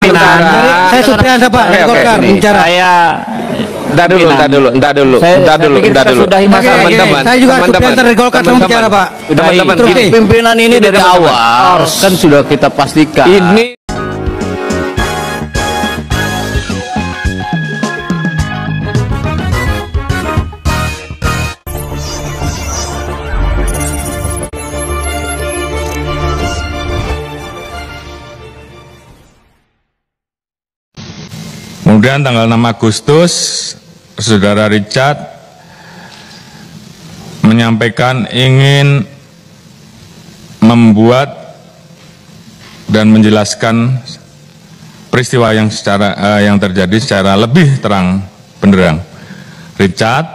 pimpinan. Saya Supriyansa Pak, dari Golkar bicara. Entar dulu. Saya juga Supriyansa dari Golkar bicara Pak. Teman-teman, pimpinan ini dari awal kan sudah kita pastikan. ini Kemudian tanggal 6 Agustus, Saudara Richard menyampaikan ingin membuat dan menjelaskan peristiwa yang terjadi secara lebih terang benderang. Richard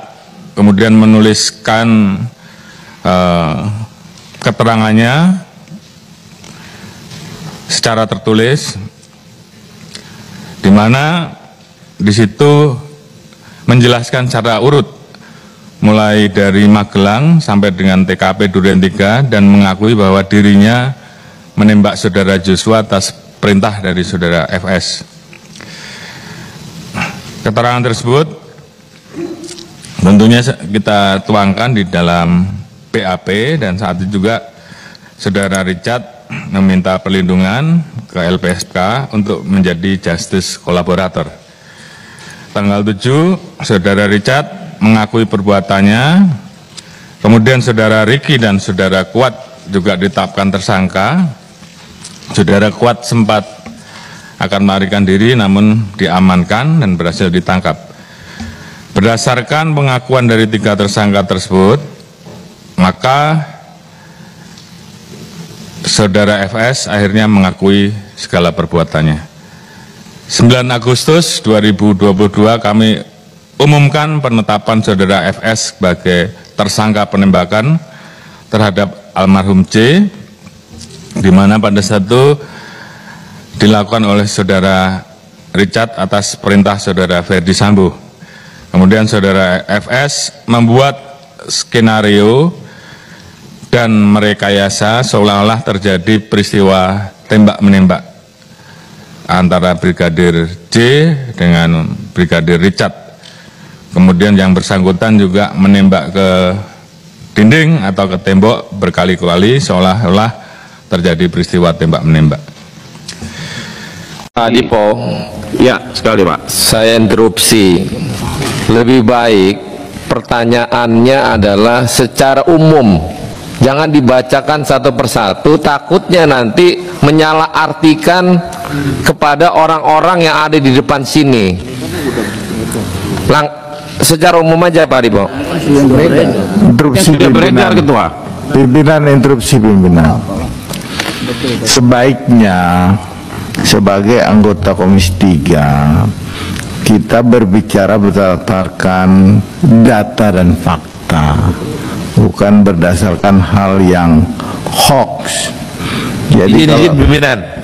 kemudian menuliskan keterangannya secara tertulis, di mana di situ menjelaskan secara urut mulai dari Magelang sampai dengan TKP Duren 3 dan mengakui bahwa dirinya menembak Saudara Joshua atas perintah dari Saudara FS. Keterangan tersebut tentunya kita tuangkan di dalam BAP dan saat itu juga Saudara Richard meminta perlindungan ke LPSK untuk menjadi justice kolaborator. Tanggal 7, Saudara Richard mengakui perbuatannya, kemudian Saudara Ricky dan Saudara Kuat juga ditetapkan tersangka. Saudara Kuat sempat akan melarikan diri namun diamankan dan berhasil ditangkap. Berdasarkan pengakuan dari 3 tersangka tersebut, maka Saudara FS akhirnya mengakui segala perbuatannya. 9 Agustus 2022 kami umumkan penetapan Saudara FS sebagai tersangka penembakan terhadap almarhum C, di mana pada saat itu dilakukan oleh Saudara Richard atas perintah Saudara Ferdi Sambo. Kemudian Saudara FS membuat skenario dan merekayasa seolah-olah terjadi peristiwa tembak-menembak antara Brigadir J dengan Brigadir Richard. Kemudian yang bersangkutan juga menembak ke dinding atau ke tembok berkali-kali seolah-olah terjadi peristiwa tembak-menembak. Pak Dipo, ya sekali Pak, saya interupsi. Lebih baik pertanyaannya adalah secara umum. Jangan dibacakan satu persatu, takutnya nanti menyalahartikan kepada orang-orang yang ada di depan sini. Secara umum aja Pak Dipo. Interupsi pimpinan, Ketua. Pimpinan interupsi pimpinan. Sebaiknya sebagai anggota Komisi 3 kita berbicara berdasarkan data dan fakta, bukan berdasarkan hal yang hoax. Jadi pimpinan.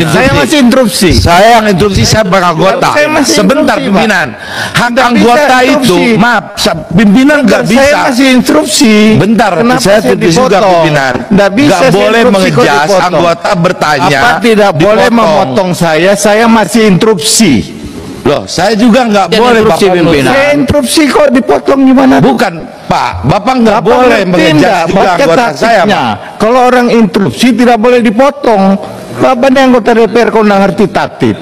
Saya masih interupsi. Saya yang interupsi, saya beranggota. Sebentar pimpinan. Hak anggota itu, maaf, pimpinan nggak bisa. Saya masih interupsi. Bentar, saya interupsi juga pimpinan. Nggak boleh mengejas anggota bertanya. Apa tidak boleh memotong saya? Saya masih interupsi. Loh, saya juga nggak boleh Bapak pimpinan. Saya interupsi kok dipotong gimana? Bukan, Pak. Bapak nggak boleh mengejas juga anggota saya, Pak. Kalau orang interupsi tidak boleh dipotong. Bapak ini anggota DPR kok nggak ngerti tatip.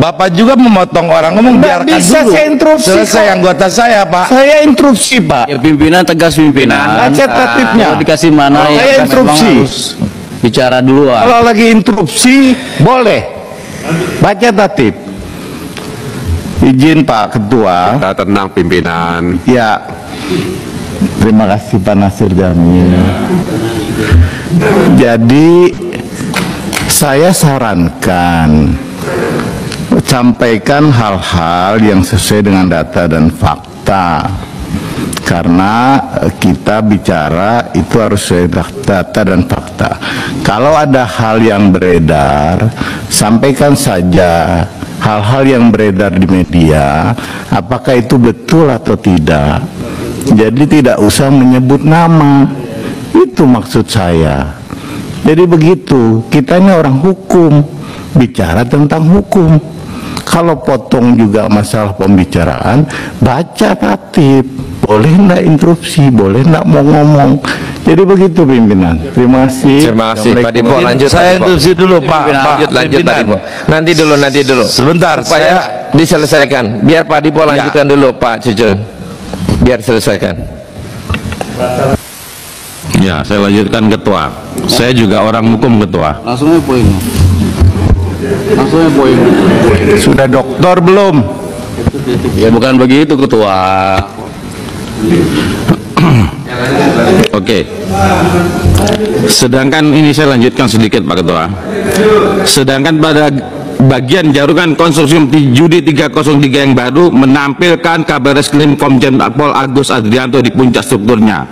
Bapak juga memotong orang ngomong, biarkan bisa dulu. Saya interupsi. Selesai anggota saya, Pak. Saya interupsi, Pak. Ya, pimpinan tegas pimpinan. Baca tatipnya. Kalau dikasih mana saya ya, interupsi. Bicara duluan. Kalau lagi interupsi boleh. Baca tatip. Izin Pak Ketua. Kita tenang pimpinan. Ya. Terima kasih Pak Nasir Jamil. Jadi saya sarankan sampaikan hal-hal yang sesuai dengan data dan fakta. Karena kita bicara itu harus sesuai data dan fakta. Kalau ada hal yang beredar, sampaikan saja hal-hal yang beredar di media, apakah itu betul atau tidak. Jadi tidak usah menyebut nama, itu maksud saya. Jadi begitu, kita ini orang hukum, bicara tentang hukum. Kalau potong juga masalah pembicaraan, baca tatib. Boleh enggak interupsi, boleh enggak mau ngomong. Jadi begitu pimpinan. Terima kasih. Terima kasih Pak Dipo. Lanjut. Saya interupsi dulu Pak. Lanjut Pak Dipo. Nanti dulu. Sebentar, Supaya diselesaikan. Biar Pak Dipo lanjutkan dulu Pak Cucun. Biar selesaikan. Ya, saya lanjutkan ketua. Saya juga orang hukum ketua. Langsungnya poin. Sudah doktor belum? Ya bukan begitu ketua. Oke. Sedangkan ini saya lanjutkan sedikit Pak Ketua. Sedangkan pada bagian jaringan konsorsium judi 303 yang baru menampilkan Kabareskrim Komjen Pol Agus Adrianto di puncak strukturnya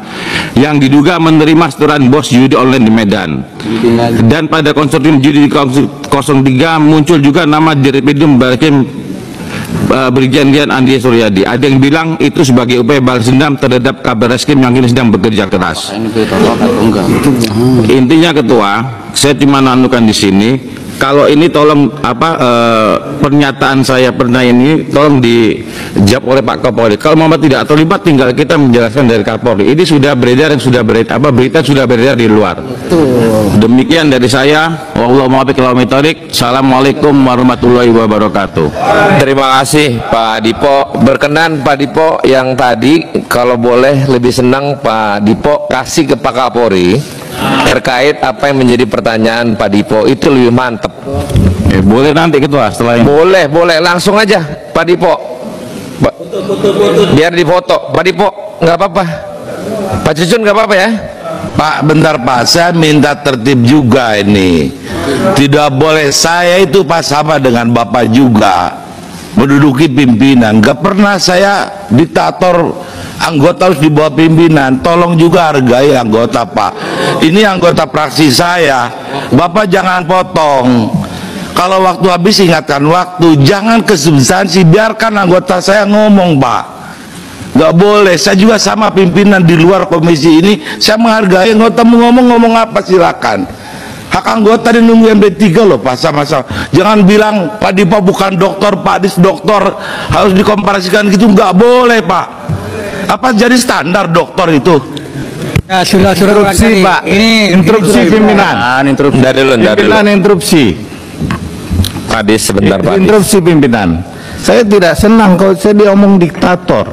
yang diduga menerima setoran bos judi online di Medan. Dan pada konsorsium judi 03 muncul juga nama Direpidum Bareskrim Brigjen Dian Andi Suryadi. Ada yang bilang itu sebagai upaya balas dendam terhadap Kabareskrim yang kini sedang bekerja keras. Intinya ketua, saya cuma nanukan di sini. Kalau ini tolong pernyataan saya pernah ini tolong dijawab oleh Pak Kapolri. Kalau Muhammad tidak terlibat, tinggal kita menjelaskan dari Kapolri. Ini sudah beredar dan sudah beredar berita sudah beredar di luar. Demikian dari saya. Wallahu muwaffiq. Assalamualaikum warahmatullahi wabarakatuh. Terima kasih Pak Dipo. Berkenan Pak Dipo yang tadi, kalau boleh lebih senang Pak Dipo kasih ke Pak Kapolri terkait apa yang menjadi pertanyaan Pak Dipo, itu lebih mantep. Boleh nanti ketua setelah ini. Boleh langsung aja Pak Dipo. Biar difoto Pak Dipo, nggak apa-apa. Pak Cucun nggak apa-apa ya. Pak, bentar Pak, saya minta tertib juga ini. Tidak boleh, saya itu Pak sama dengan Bapak juga menduduki pimpinan. Gak pernah saya diktator, anggota harus di bawah pimpinan. Tolong juga hargai anggota Pak. Ini anggota fraksi saya. Bapak jangan potong. Kalau waktu habis ingatkan waktu. Jangan ke substansi, biarkan anggota saya ngomong Pak. Gak boleh, saya juga sama pimpinan di luar komisi ini. Saya menghargai anggota, mau ngomong apa silakan. Hak anggota nunggu MD3 loh Pak, sama-sama. Jangan bilang Pak Dipo bukan dokter, Pak Dis dokter, harus dikomparasikan gitu. Nggak boleh Pak. Apa jadi standar dokter itu? Ya sudah Interupsi Pak. Ini interupsi pimpinan. Pimpinan interupsi. Pak Dis sebentar Pak Dis. Interupsi pimpinan. Saya tidak senang kalau saya diomong diktator.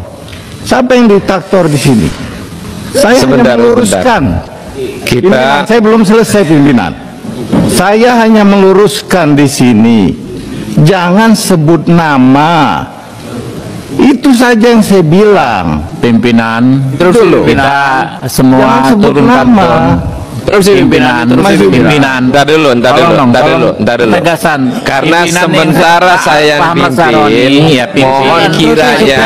Siapa yang diktator di sini? Saya hanya meluruskan. Pimpinan, saya belum selesai pimpinan. Saya hanya meluruskan di sini. Jangan sebut nama. Itu saja yang saya bilang. Pimpinan, terus dulu kita semua turunkan nama. Terus pimpinan. Entar dulu. Penegasan. Karena sementara saya yang pimpin, mohon kiranya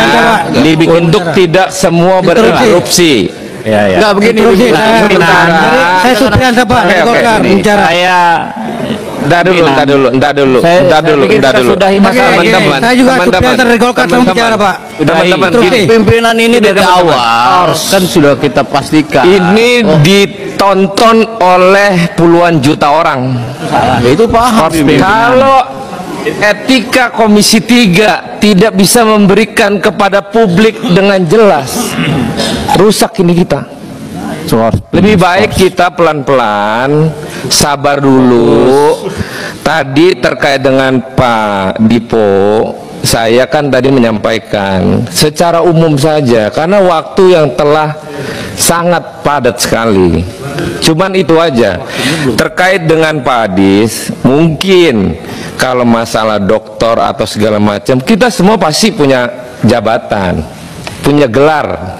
untuk tidak semua berinterupsi. Ya. Enggak begini. Saya Supriyansa Pak, dari Golkar bicara. Entar dulu. Teman-teman. Saya juga Supriyansa dari Golkar bicara Pak. Teman-teman, Pimpinan ini dari awal kan sudah kita pastikan. Ini ditonton oleh puluhan juta orang. Itu paham. Kalau etika Komisi 3 tidak bisa memberikan kepada publik dengan jelas, rusak ini kita. Lebih baik kita pelan-pelan, sabar dulu. Tadi terkait dengan Pak Dipo, saya kan tadi menyampaikan secara umum saja karena waktu yang telah sangat padat sekali. Cuman itu aja. Terkait dengan Pak Adis, mungkin kalau masalah doktor atau segala macam, kita semua pasti punya jabatan, punya gelar.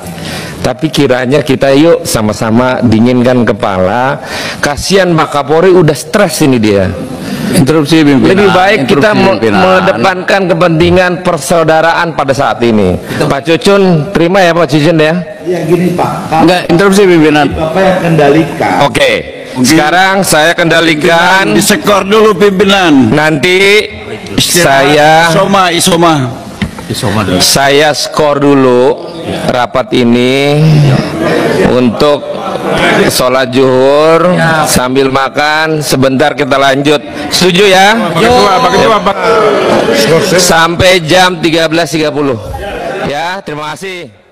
Tapi kiranya kita yuk sama-sama dinginkan kepala. Kasihan Pak Kapolri udah stres ini dia. Interupsi pimpinan. Lebih baik kita mengedepankan kepentingan persaudaraan pada saat ini. Pak Cucun, terima ya Pak Cucun ya. Ya gini Pak. Enggak, interupsi pimpinan. Bapak yang kendalikan. Oke. Sekarang saya kendalikan. Disekor dulu pimpinan. Nanti saya saya skor dulu rapat ini untuk sholat zuhur sambil makan, sebentar kita lanjut. Setuju ya? Sampai jam 13.30. Ya, terima kasih.